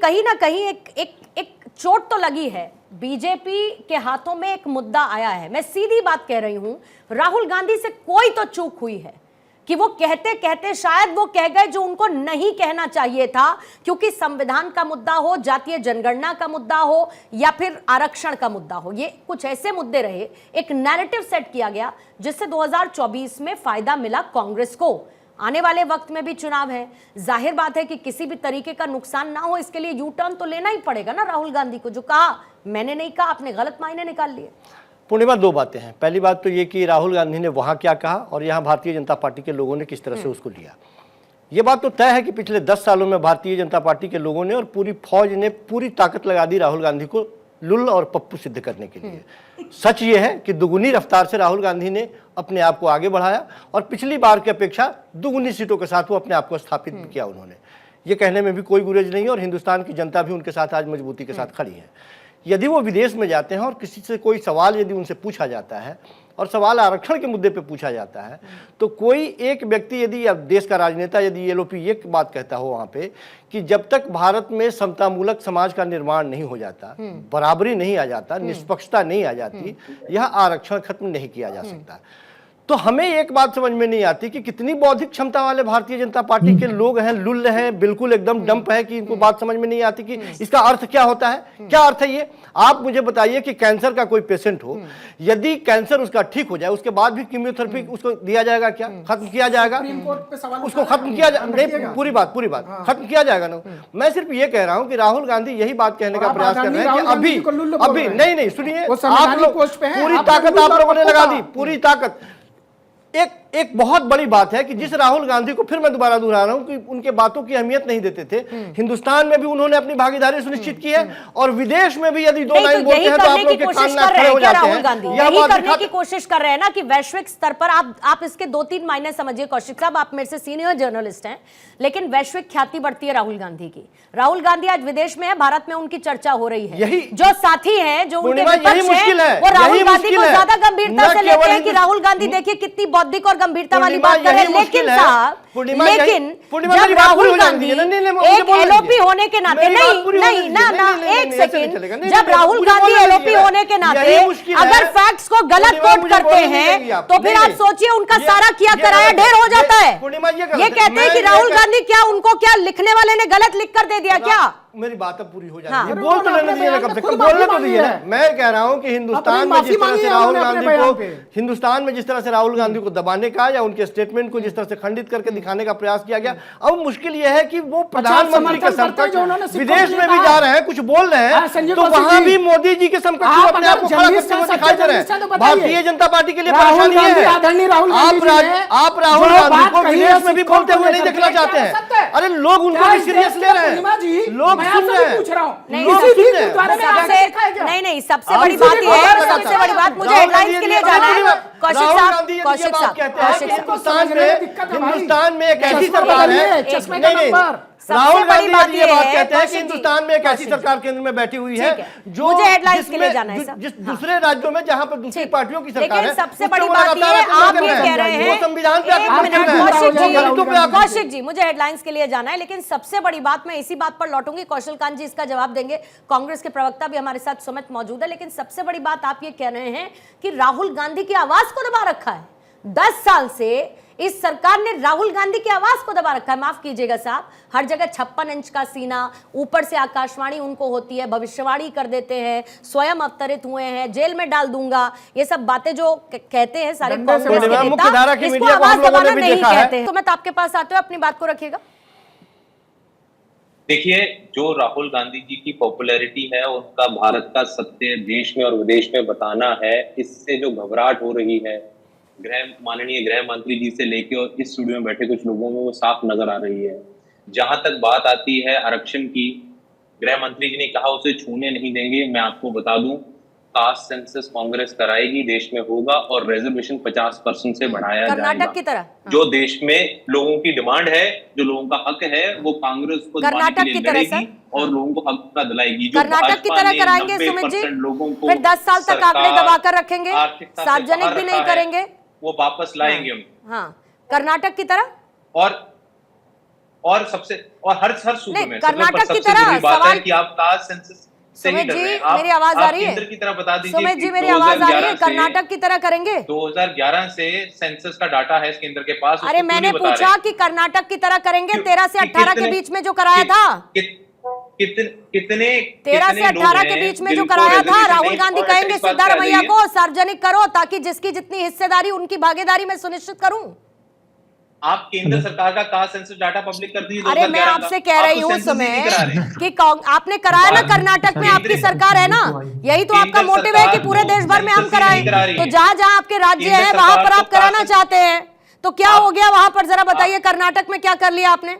कहीं ना कहीं एक चोट तो लगी है। बीजेपी के हाथों में एक मुद्दा आया है। मैं सीधी बात कह रही हूं, राहुल गांधी से कोई तो चूक हुई है कि वो कहते कहते शायद वो कह गए जो उनको नहीं कहना चाहिए था, क्योंकि संविधान का मुद्दा हो, जातीय जनगणना का मुद्दा हो या फिर आरक्षण का मुद्दा हो, ये कुछ ऐसे मुद्दे रहे, एक नैरेटिव सेट किया गया जिससे 2024 में फायदा मिला कांग्रेस को। आने वाले वक्त में भी चुनाव है, जाहिर बात है कि किसी भी तरीके का नुकसान ना हो, इसके लिए यू टर्न तो लेना ही पड़ेगा ना राहुल गांधी को। जो कहा मैंने नहीं कहा, आपने गलत मायने निकाल लिए। पूर्णिमा, दो बातें हैं। पहली बात तो ये कि राहुल गांधी ने वहाँ क्या कहा और यहाँ भारतीय जनता पार्टी के लोगों ने किस तरह से उसको लिया। ये बात तो तय है कि पिछले 10 सालों में भारतीय जनता पार्टी के लोगों ने और पूरी फौज ने पूरी ताकत लगा दी राहुल गांधी को लुल्ल और पप्पू सिद्ध करने के लिए। सच ये है कि दुगुनी रफ्तार से राहुल गांधी ने अपने आप को आगे बढ़ाया और पिछली बार की अपेक्षा दुगुनी सीटों के साथ वो अपने आप को स्थापित किया उन्होंने। ये कहने में भी कोई गुरेज नहीं है और हिंदुस्तान की जनता भी उनके साथ आज मजबूती के साथ खड़ी है। यदि वो विदेश में जाते हैं और किसी से कोई सवाल यदि उनसे पूछा जाता है और सवाल आरक्षण के मुद्दे पे पूछा जाता है, तो कोई एक व्यक्ति यदि देश का राजनेता यदि एलओपी ये बात कहता हो वहाँ पे कि जब तक भारत में समतामूलक समाज का निर्माण नहीं हो जाता, बराबरी नहीं आ जाता, निष्पक्षता नहीं आ जाती, यह आरक्षण खत्म नहीं किया जा सकता। तो हमें एक बात समझ में नहीं आती कि कितनी बौद्धिक क्षमता वाले भारतीय जनता पार्टी के लोग हैं, लुल्ल हैं, बिल्कुल एकदम डंप है कि इनको बात समझ में नहीं आती कि इसका अर्थ क्या होता है। क्या अर्थ है ये? आप मुझे बताइए कि कैंसर का कोई पेशेंट हो, यदि कैंसर उसका ठीक हो जाए, उसके बाद भी कीमोथेरेपी उसको दिया जाएगा क्या? खत्म किया जाएगा? उसको खत्म किया नहीं, पूरी बात खत्म किया जाएगा ना। मैं सिर्फ ये कह रहा हूं कि राहुल गांधी यही बात कहने का प्रयास कर रहे हैं कि अभी नहीं सुनिए, आप लोग पूरी ताकत आप लोगों ने लगा दी, पूरी ताकत। एक बहुत बड़ी बात है कि जिस राहुल गांधी को फिर मैं दोबारा दोहरा रहा हूं कि उनके बातों की अहमियत नहीं देते थे, हिंदुस्तान में भी उन्होंने अपनी भागीदारी सुनिश्चित की है और विदेश में भी यदि दो लाइन बोलते हैं तो आप लोग के कान नाक खड़े हो जाते हैं। यही करने की कोशिश कर रहे हैं ना कि वैश्विक स्तर पर आप इसके 2-3 मायने समझिए। कौशिक साहब, आप मेरे से सीनियर जर्नलिस्ट हैं, लेकिन वैश्विक ख्याति बढ़ती है राहुल गांधी की। राहुल गांधी आज विदेश में है, भारत में उनकी चर्चा हो रही है। जो साथी हैं, जो उनके विपक्ष हैं, वो राहुल गांधी को ज्यादा गंभीरता से लेते हैं कि राहुल गांधी देखिए कितनी बौद्धिक और गंभीरता वाली बात कर रहे हैं। लेकिन साहब, जब राहुल गांधी एक एलओपी होने के नाते एक सेकंड, जब राहुल गांधी एलओपी होने के नाते अगर फैक्ट्स को गलत कोट करते हैं तो फिर आप सोचिए उनका सारा किया कराया ढेर हो जाता है। ये कहते हैं कि राहुल गांधी क्या, उनको क्या लिखने वाले ने गलत लिख कर दे दिया क्या? मेरी बात अब पूरी हो जाएगी। बोल तो लेने दीजिए ना, कम से कम बोलने तो दीजिए ना। मैं कह रहा हूं कि हिंदुस्तान में जिस तरह से राहुल गांधी को दबाने का या उनके स्टेटमेंट को जिस तरह से खंडित करके दिखाने का प्रयास किया गया, अब मुश्किल यह है कि वो प्रधानमंत्री के समकक्ष विदेश में भी जा रहे हैं, कुछ बोल रहे हैं, तो वहां भी मोदी जी के समकक्ष अपने आप को खड़ा करते हुए दिखाई दे रहे हैं। भारतीय जनता पार्टी के लिए परेशानी है, आप राहुल गांधी को विदेश में भी बोलते हुए नहीं देखना चाहते हैं। अरे लोग उनको भी सीरियस ले रहे हैं, लोग पूछ रहा हूं। नहीं, सबसे बड़ी बात यह है, सबसे बड़ी बात मुझे हेडलाइंस के लिए जाना है। कौशिक साहब, हिंदुस्तान में एक ऐसी सरकार है, राहुल गांधी बात कहते हैं कि हिंदुस्तान में एक ऐसी सरकार केंद्र में बैठी हुई है जो मुझे हेडलाइंस के लिए जाना है जिस दूसरे राज्यों में जहां पर दूसरी पार्टियों की सरकार है, सबसे बड़ी बात ये आप ये कह रहे हैं, संविधान कौशिक जी मुझे हेडलाइंस के लिए जाना है, लेकिन सबसे बड़ी बात मैं इसी बात पर लौटूंगी। कौशल कांत जी इसका जवाब देंगे, कांग्रेस के प्रवक्ता भी हमारे साथ सुमित मौजूद है। लेकिन सबसे बड़ी बात आप ये कह रहे हैं कि राहुल गांधी की आवाज को दबा रखा है। 10 साल से इस सरकार ने राहुल गांधी की आवाज को दबा रखा है। माफ कीजिएगा साहब, हर जगह 56 इंच का सीना, ऊपर से आकाशवाणी उनको होती है, भविष्यवाणी कर देते हैं, स्वयं अवतरित हुए हैं, जेल में डाल दूंगा, ये सब बातें जो कहते हैं सारे कांग्रेस के नेता, इसको आवाज दबाना नहीं कहते हैं। तो मैं आपके पास आते हुए अपनी बात को रखिएगा। देखिए, जो राहुल गांधी जी की पॉपुलैरिटी है, उनका भारत का सत्य देश में और विदेश में बताना है, इससे जो घबराहट हो रही है माननीय गृह मंत्री जी से लेके और इस स्टूडियो में बैठे कुछ लोगों में, वो साफ नजर आ रही है। जहां तक बात आती है आरक्षण की, गृह मंत्री जी ने कहा उसे छूने नहीं देंगे। मैं आपको बता दूं, कास्ट सेंसस कांग्रेस कराएगी, देश में होगा और रिजर्वेशन 50% से बढ़ाया जाएगा, कर्नाटक की तरह। जो देश में लोगों की डिमांड है, जो लोगों का हक है, वो कांग्रेस को कर्नाटक की तरह और लोगों को हक का दिलाएगी। कर्नाटक की तरह कराएंगे सुमित जी, फिर 10 साल तक आंकड़े दबाकर रखेंगे, सार्वजनिक भी नहीं करेंगे, वो वापस लाएंगे हम। हाँ, कर्नाटक की तरह। और हर सूबे नहीं, में कर्नाटक की सबसे तरह जरूरी बात है सवाल कि आप कास्ट सेंसस से ही सुमित कर रहे जी, हैं। आप मेरी आवाज आ रही है? केंद्र की तरफ बता दीजिए सुमित जी, कि मेरी आवाज आ रही है? 2011 से कर्नाटक की तरह करेंगे? 2011 से सेंसस का डाटा है केंद्र के पास। अरे मैंने पूछा कि कर्नाटक की तरह करेंगे 13 से 18 के बीच में जो कराया था, कितने 13 से 18 के बीच में जो कराया था, राहुल गांधी कहेंगे सिद्धारमैया को सार्वजनिक करो ताकि जिसकी जितनी हिस्सेदारी उनकी भागीदारी में सुनिश्चित करूं। आप केंद्र सरकार का कास्ट सेंसस डाटा पब्लिक कर दीजिए। अरे मैं आपसे कह रही हूँ सुमित कि आपने कराया ना कर्नाटक में, आपकी सरकार है ना, यही तो आपका मोटिव है कि पूरे देश भर में हम कराएं। तो जहां जहां आपके राज्य है वहां पर आप कराना चाहते हैं, तो क्या हो गया वहां पर, जरा बताइए कर्नाटक में क्या कर लिया आपने?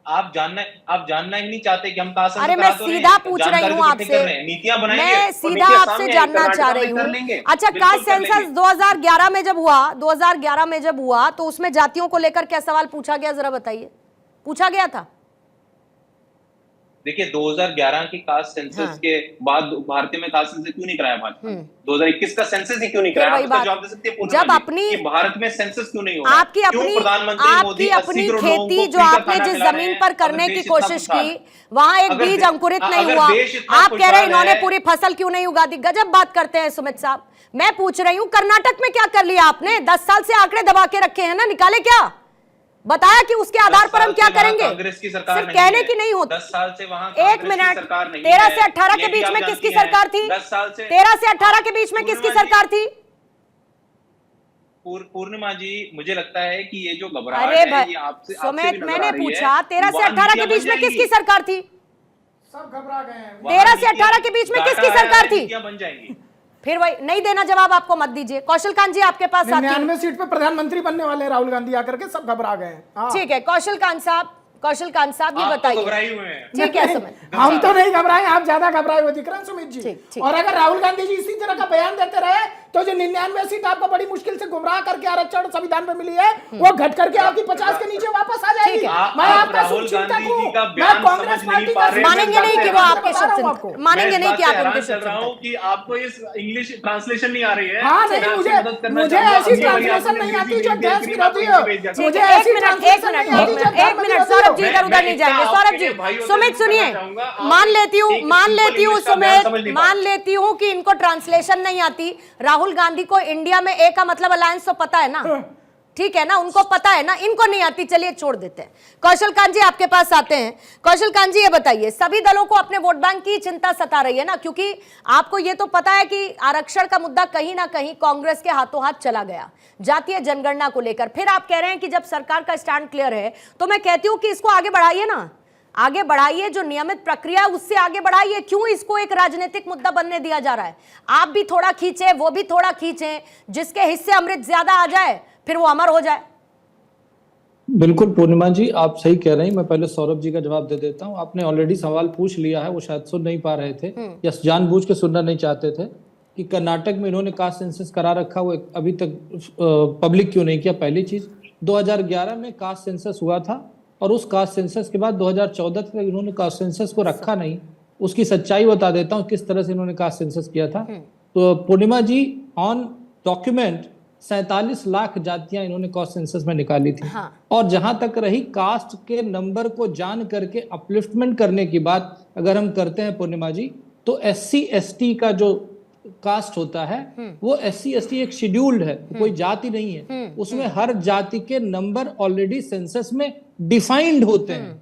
आप जानना ही नहीं चाहते कि हम कास्ट सेंसस अरे मैं सीधा पूछ रही हूँ आपसे, नीतियां बनाएंगे, मैं सीधा आपसे जानना चाह रही हूँ। अच्छा, कास्ट सेंसस 2011 में जब हुआ, 2011 में जब हुआ तो उसमें जातियों को लेकर क्या सवाल पूछा गया, जरा बताइए। पूछा गया था? देखिए 2011 की कास्ट सेंसस के बाद भारतीय में कास्ट सेंसस क्यों नहीं कराया भाजपा? 2021 का सेंसस ही क्यों नहीं कराया? आप उसका जवाब दे सकते हैं जब अपनी कि भारत में सेंसस क्यों नहीं हो रहा? आपकी अपनी खेती जो आपने जिस जमीन पर करने की कोशिश की वहां एक बीज अंकुरित नहीं हुआ, आप कह रहे हैं इन्होंने पूरी फसल क्यों नहीं उगा दी। गजब बात करते हैं सुमित साहब। मैं पूछ रही हूँ कर्नाटक में क्या कर लिया आपने? 10 साल से आंकड़े दबा के रखे हैं ना, निकाले क्या? बताया कि उसके आधार पर हम क्या करेंगे? कांग्रेस की सरकार सिर्फ कहने की नहीं होती। 10 साल से वहां एक मिनट, 13 से 18 के बीच में किसकी सरकार थी? 10 साल से 13 से 18 के बीच में किसकी सरकार थी? पूर्णिमा जी, मुझे लगता है कि ये जो घबराहट अरे है ये आपसे सुमित, मैंने पूछा 13 से 18 के बीच में किसकी सरकार थी? सब घबरा गए हैं। 13 से 18 के बीच में किसकी सरकार थी? बन जाएंगी। फिर वही नहीं देना जवाब, आपको मत दीजिए। कौशल कांत जी आपके पास आती है। 99 सीट पे प्रधानमंत्री बनने वाले राहुल गांधी आकर के सब घबरा गए हैं। ठीक है कौशल कांत साहब, ये बताइए। ठीक है सुमित, हम तो नहीं घबराए, आप ज्यादा घबराए हुए दिख रहे हैं सुमित जी। और अगर राहुल गांधी जी इसी तरह का बयान देते रहे तो जो 99 सीट आपको बड़ी मुश्किल से गुमराह करके आरक्षण संविधान में मिली है वो घट करके आपकी 50 के नीचे वापस आ जाएगी। मैं आपका शुभचिंतक हूँ, मैं कांग्रेस पार्टी का मानेंगे नहीं कि वो आपके शुभचिंतक, मानेंगे नहीं कि आप उनके शुभचिंतक। कि आपको इस इंग्लिश ट्रांसलेशन नहीं आ रही है। हाँ नहीं, मुझे ऐसी ट्रांसलेशन नहीं आती जो देश विरोधी हो। मुझे ऐसी ट्रांसलेशन नहीं आती जो एक मिनट सौरभ जी, इधर उधर नहीं जाएंगे। सौरभ जी, सुमित सुनिए, मान लेती हूँ सुमित, मान लेती हूँ कि इनको ट्रांसलेशन नहीं आती। राहुल गांधी को इंडिया में ए का मतलब अलायंस तो पता है ना, ठीक है ना, उनको पता है ना, इनको नहीं आती। चलिए छोड़ देते हैं। कौशल कांत जी आपके पास आते हैं। कौशल कांत जी ये बताइए, सभी दलों को अपने वोट बैंक की चिंता सता रही है ना, क्योंकि आपको ये तो पता है कि आरक्षण का मुद्दा कहीं ना कहीं कांग्रेस के हाथों हाथ चला गया जातीय जनगणना को लेकर। फिर आप कह रहे हैं कि जब सरकार का स्टैंड क्लियर है तो मैं कहती हूं कि इसको आगे बढ़ाइए ना, आगे बढ़ाइए, जो नियमित प्रक्रिया है उससे आगे बढ़ाइए। क्यों इसको एक राजनीतिक मुद्दा बनने दिया जा रहा है? आप भी थोड़ा खींचे, वो भी थोड़ा खींचे, जिसके हिस्से अमृत ज्यादा आ जाए फिर वो अमर हो जाए। बिल्कुल पूर्णिमा जी, आप सही कह रहे हैं। मैं पहले सौरभ जी का जवाब दे देता हूं। आपने ऑलरेडी सवाल पूछ लिया है, वो शायद सुन नहीं पा रहे थे या जानबूझ के सुनना नहीं चाहते थे कि कर्नाटक में इन्होंने कास्ट सेंसस करा रखा, वो अभी तक पब्लिक क्यों नहीं किया। पहली चीज, 2011 में कास्ट सेंसस हुआ था और उस कास्ट सेंसस के बाद 2014 तक इन्होंने कास्ट सेंसस को रखा नहीं। उसकी सच्चाई बता देता हूँ किस तरह से इन्होंने कास्ट सेंसस किया था। तो पूर्णिमा जी, ऑन डॉक्यूमेंट 47 लाख जातियां इन्होंने कास्ट सेंसस में निकाली थी। हाँ। और जहां तक रही कास्ट के नंबर को जान करके अपलिफ्टमेंट करने की बात अगर हम करते हैं पूर्णिमा जी, तो SC/ST का जो कास्ट होता है वो SC/ST एक शेड्यूल्ड है, कोई जाति नहीं है। उसमें हर जाति के नंबर ऑलरेडी सेंसस में डिफाइंड होते हैं।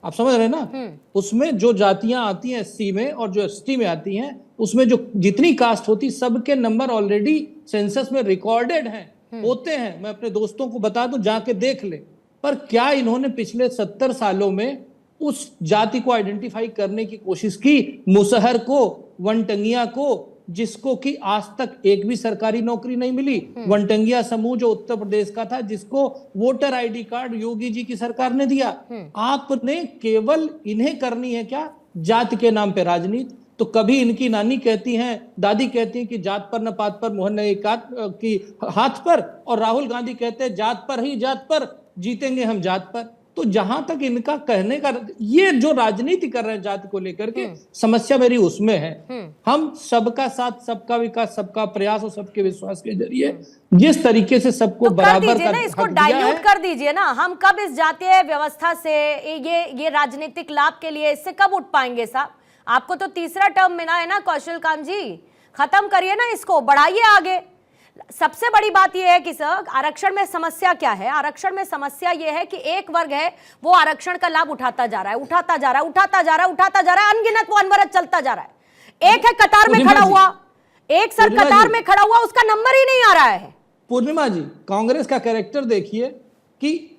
आप समझ रहे हैं ना? उसमें जो जातियां आती हैं SC में और जो ST में आती हैं, उसमें जो जितनी कास्ट होती सबके नंबर ऑलरेडी सेंसस में रिकॉर्डेड हैं, होते हैं। मैं अपने दोस्तों को बता दूं, जाके देख ले। पर क्या इन्होंने पिछले 70 सालों में उस जाति को आइडेंटिफाई करने की कोशिश की? मुसहर को, वनटंगिया को, जिसको कि आज तक एक भी सरकारी नौकरी नहीं मिली। वनटंगिया समूह जो उत्तर प्रदेश का था, जिसको voter ID card Yogi ji की सरकार ने दिया। आपने केवल इन्हें करनी है क्या? जाति के नाम पे राजनीति। तो कभी इनकी नानी कहती हैं, दादी कहती हैं कि जात पर न पात पर मोहन नहीं की हाथ पर, और राहुल गांधी कहते हैं जात पर ही जात पर, जीतेंगे हम जात पर। तो जहां तक इनका कहने का, ये जो राजनीति कर रहे हैं जाति को लेकर के, समस्या मेरी उसमें है। हम सबका साथ, सबका विकास, सबका प्रयास और सबके विश्वास के जरिए जिस तरीके से सबको तो बराबर कर दीजिए ना, इसको डाइल्यूट कर दीजिए ना। हम कब इस जातीय व्यवस्था से, ये राजनीतिक लाभ के लिए इससे कब उठ पाएंगे साहब? आपको तो तीसरा टर्म मिला है ना कौशल कांत जी, खत्म करिए ना इसको, बढ़ाइए आगे। सबसे बड़ी बात यह है कि सर आरक्षण में समस्या क्या है? आरक्षण में समस्या यह है कि एक वर्ग है वो आरक्षण का लाभ उठाता जा रहा है, उठाता जा रहा है, उठाता जा रहा है, उठाता जा रहा है, अनगिनत वो अनवरत चलता जा रहा है। एक है कतार में खड़ा हुआ, एक सर कतार में खड़ा हुआ, उसका नंबर ही नहीं आ रहा है। पूर्णिमा जी, कांग्रेस का कैरेक्टर देखिए कि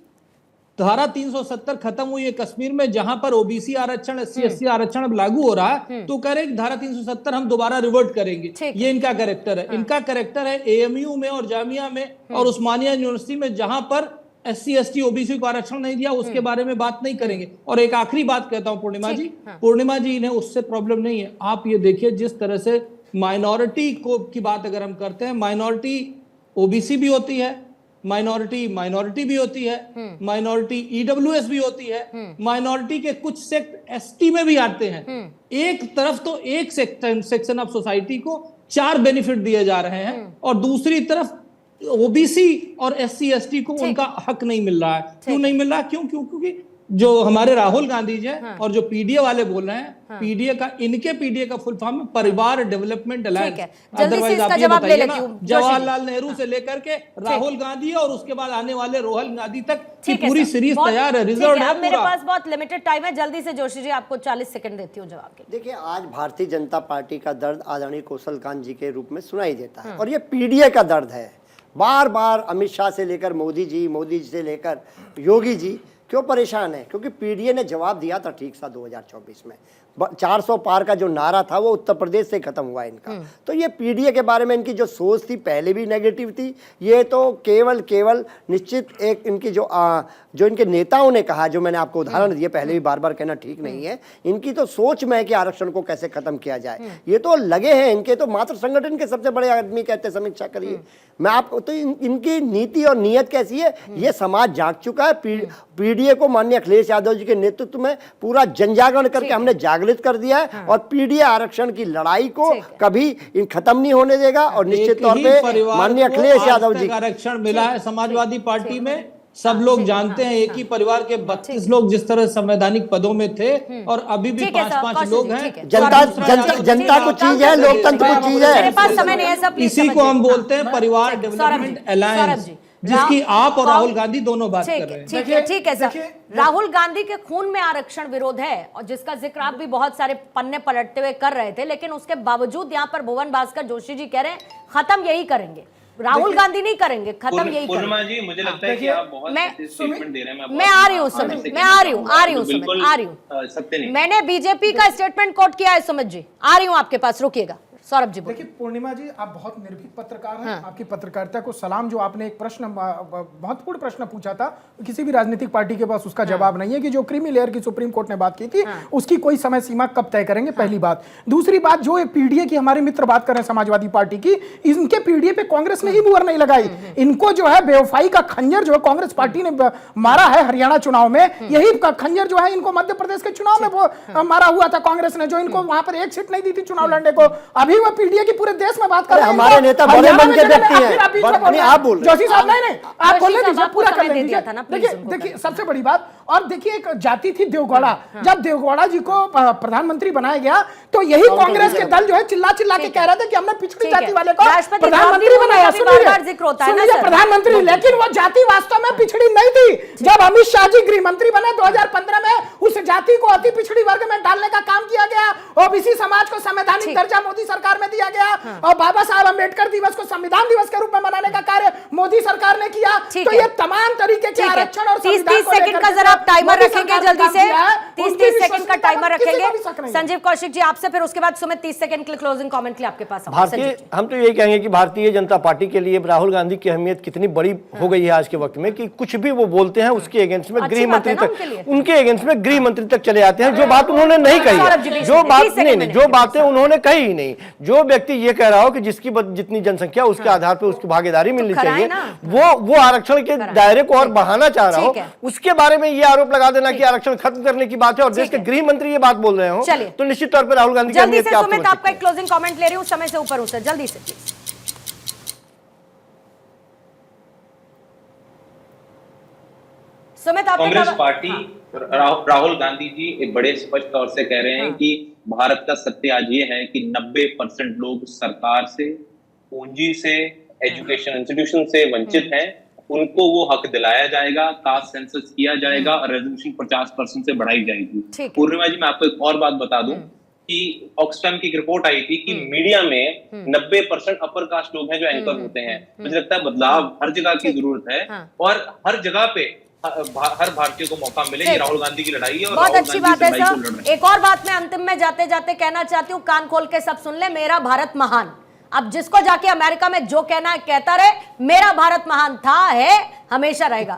धारा 370 खत्म हुई है कश्मीर में, जहां पर ओबीसी आरक्षण, SC/SC आरक्षण अब लागू हो रहा है, तो कह रहे हैं धारा 370 हम दोबारा रिवर्ट करेंगे। ये इनका कैरेक्टर है। इनका कैरेक्टर है AMU में और जामिया में और उस्मानिया यूनिवर्सिटी में, जहां पर SC/ST OBC को आरक्षण नहीं दिया, उसके बारे में बात नहीं करेंगे। और एक आखिरी बात कहता हूं पूर्णिमा जी, पूर्णिमा जी इन्हें उससे प्रॉब्लम नहीं है। आप ये देखिए जिस तरह से माइनॉरिटी को की बात अगर हम करते हैं, माइनॉरिटी OBC भी होती है, माइनॉरिटी भी होती है, माइनॉरिटी EWS भी होती है, माइनॉरिटी के कुछ सेक्ट ST में भी आते हैं। एक तरफ तो एक सेक्शन ऑफ सोसाइटी को 4 बेनिफिट दिए जा रहे हैं और दूसरी तरफ OBC और SC/ST को उनका हक नहीं मिल रहा है। क्यों नहीं मिल रहा? क्योंकि जो हमारे राहुल गांधी जी और जो PDA वाले बोल रहे हैं, इनके PDA का फुल फॉर्म परिवार डेवलपमेंट अलायंस। अदरवाइज आप ये बताइए ना, जवाहरलाल नेहरू से लेकर के राहुल गांधी और उसके बाद आने वाले रोहल गांधी तक की पूरी सीरीज तैयार है, रिजर्व है। मेरे पास बहुत लिमिटेड टाइम है, जल्दी से जोशी जी आपको 40 सेकंड देती हूँ जवाब के लिए। देखिए, आज भारतीय जनता पार्टी का दर्द आदरणीय कौशल कांत जी के रूप में सुनाई देता है और ये PDA का दर्द है। बार बार अमित शाह से लेकर मोदी जी से लेकर योगी जी क्यों परेशान है? क्योंकि PDA ने जवाब दिया था ठीक सा 2024 में। 400 पार का जो नारा था वो उत्तर प्रदेश से खत्म हुआ इनका। तो ये PDA के बारे में इनकी जो सोच थी पहले भी नेगेटिव थी। ये तो केवल निश्चित एक इनकी जो इनके नेताओं ने कहा, जो मैंने आपको उदाहरण दिए, पहले भी बार बार कहना ठीक नहीं है। इनकी तो सोच में है कि आरक्षण को कैसे खत्म किया जाए। ये तो लगे हैं, इनके तो मात्र संगठन के सबसे बड़े आदमी कहते हैं समीक्षा करिए। मैं आपको तो इनकी नीति और नीयत कैसी है ये समाज जाग चुका है। PDA को माननीय अखिलेश यादव जी के नेतृत्व में पूरा जनजागरण करके हमने जागृत कर दिया है और PDA आरक्षण की लड़ाई को कभी खत्म नहीं होने देगा। और निश्चित तौर पे माननीय अखिलेश यादव जी आरक्षण मिला है समाजवादी पार्टी में, सब लोग जानते हैं। एक ही परिवार के 32 लोग जिस तरह संवैधानिक पदों में थे और अभी भी 5-5 लोग हैं। जनता को चीज है, लोकतंत्र को चीज है। मेरे पास समय नहीं है सब, इसी को हम बोलते हैं परिवार डेवलपमेंट अलायंस, जिसकी आप और राहुल गांधी दोनों बात कर रहे हैं। ठीक है सर, राहुल गांधी के खून में आरक्षण विरोध है और जिसका जिक्र आप भी बहुत सारे पन्ने पलटते हुए कर रहे थे, लेकिन उसके बावजूद यहाँ पर भुवन भास्कर जोशी जी कह रहे हैं खत्म यही करेंगे, राहुल गांधी नहीं करेंगे, खत्म यही करेंगे। पूर्णिमा जी, मुझे लगता है कि आप बहुत स्टेटमेंट दे रहे हैं। मैं आ रही हूँ सुमित, मैं आ रही हूँ सत्य नहीं। मैंने बीजेपी का स्टेटमेंट कोट किया है सुमित जी, आ रही हूँ आपके पास, रुकिएगा। सौरभ जी देखिए पूर्णिमा जी, आप बहुत निर्भीक पत्रकार हैं। आपकी पत्रकारिता को सलाम। जो आपने एक प्रश्न, महत्वपूर्ण प्रश्न पूछा था, किसी भी राजनीतिक पार्टी के पास उसका जवाब नहीं है कि जो क्रीमी लेयर की सुप्रीम कोर्ट ने बात की थी उसकी कोई समय सीमा कब तय करेंगे, पहली बात। दूसरी बात, जो PDA की हमारे मित्र बात कर रहे हैं समाजवादी पार्टी की, इनके PDA पे कांग्रेस ने ही मुहर नहीं लगाई। इनको जो है बेवफाई का खंजर जो है कांग्रेस पार्टी ने मारा है हरियाणा चुनाव में, यही खंजर जो है इनको मध्य प्रदेश के चुनाव में वो मारा हुआ था कांग्रेस ने, जो इनको वहां पर एक सीट नहीं दी थी चुनाव लड़ने को। अभी वो PDA की पूरे देश में बात कर रहे हैं। हमारे नेता बड़े मन के व्यक्ति हैं। आप बोल रहे हैं, जोशी साहब नहीं, आप बोल रहे थे, पूरा कर दीजिए। देखिए सबसे बड़ी बात, और देखिए एक जाति थी देवगौड़ा। जब देवगौड़ा जी को प्रधानमंत्री बनाया गया तो यही कांग्रेस के दल जो है चिल्ला के कह रहे थे कि हमने पिछड़ी जाति वाले को प्रधानमंत्री बनाया। सुनिए प्रधानमंत्री, लेकिन वो जाति वास्तव में पिछड़ी नहीं थी। जब अमित शाह जी गृह मंत्री बने 2015 में, उस जाति को अति पिछड़ी वर्ग में डालने का काम किया गया। OBC समाज को संवैधानिक दर्जा मोदी सरकार में दिया गया और बाबा साहब अम्बेडकर दिवस को संविधान दिवस के रूप में मनाने का कार्य मोदी सरकार ने किया। तो ये तमाम तरीके के आरक्षण और 30 सेकंड का जरा आप टाइमर रखेंगे जल्दी से, 30 सेकंड का टाइमर रखेंगे। संजीव कौशिक जी आपसे, फिर उसके बाद सुमित 30 सेकंड के लिए क्लोजिंग कमेंट के लिए आपके पास। हम तो यही कहेंगे कि भारतीय जनता पार्टी के लिए राहुल गांधी की अहमियत कितनी बड़ी हो गई है आज के वक्त में कि कुछ भी वो बोलते हैं उसके अगेंस्ट में गृह मंत्री तक, उनके अगेंस्ट में गृह मंत्री तक चले जाते हैं। जो बात उन्होंने नहीं कही है, जो बात नहीं, जो बातें उन्होंने कही ही नहीं। जो व्यक्ति ये कह रहा हो कि जिसकी जितनी जनसंख्या उसके आधार पर उसकी भागीदारी मिलनी चाहिए, वो आरक्षण के दायरे को और बढ़ाना चाह रहा हो, उसके बारे में ये आरोप लगा देना कि आरक्षण खत्म करने की बात है और देश के गृह मंत्री ये बात बोल रहे हो, चलिए। तो निश्चित तौर पर राहुल गांधी की जल्दी अहमियत से क्या आप सुमित समझ आपका सकते एक क्लोजिंग कमेंट ले रही हूँ, समय से ऊपर हूं सर, जल्दी से प्लीज। सुमित आपने कांग्रेस कहा- पार्टी, राहुल गांधी जी एक बड़े स्पष्ट तौर से कह रहे हैं कि भारत का सत्य आज ये है कि 90% लोग सरकार से, पूंजी से, एजुकेशन इंस्टीट्यूशन से वंचित हैं। उनको वो हक दिलाया जाएगा, कास्ट सेंसस किया जाएगा और रेजोल्यूशन 50% से बढ़ाई जाएगी। ठीक है। पूर्णिमा जी, मैं आपको एक और बात बता दूं कि ऑक्सफैम की एक रिपोर्ट आई थी कि मीडिया में 90% अपर कास्ट लोग हैं जो एंकर होते हैं। मुझे लगता है बदलाव हर जगह की जरूरत है हाँ। और हर जगह पे हर भारतीय को मौका मिले। ये राहुल गांधी की लड़ाई है और बहुत राहुल अच्छी गांधी बात है इस लड़ाई को लड़ सर। रहे हैं। एक और बात मैं अंतिम में जाते जाते कहना चाहती हूँ, कान खोल के सब सुन ले, मेरा भारत महान। अब जिसको जाके अमेरिका में जो कहना है कहता रहे, मेरा भारत महान था, है, हमेशा रहेगा।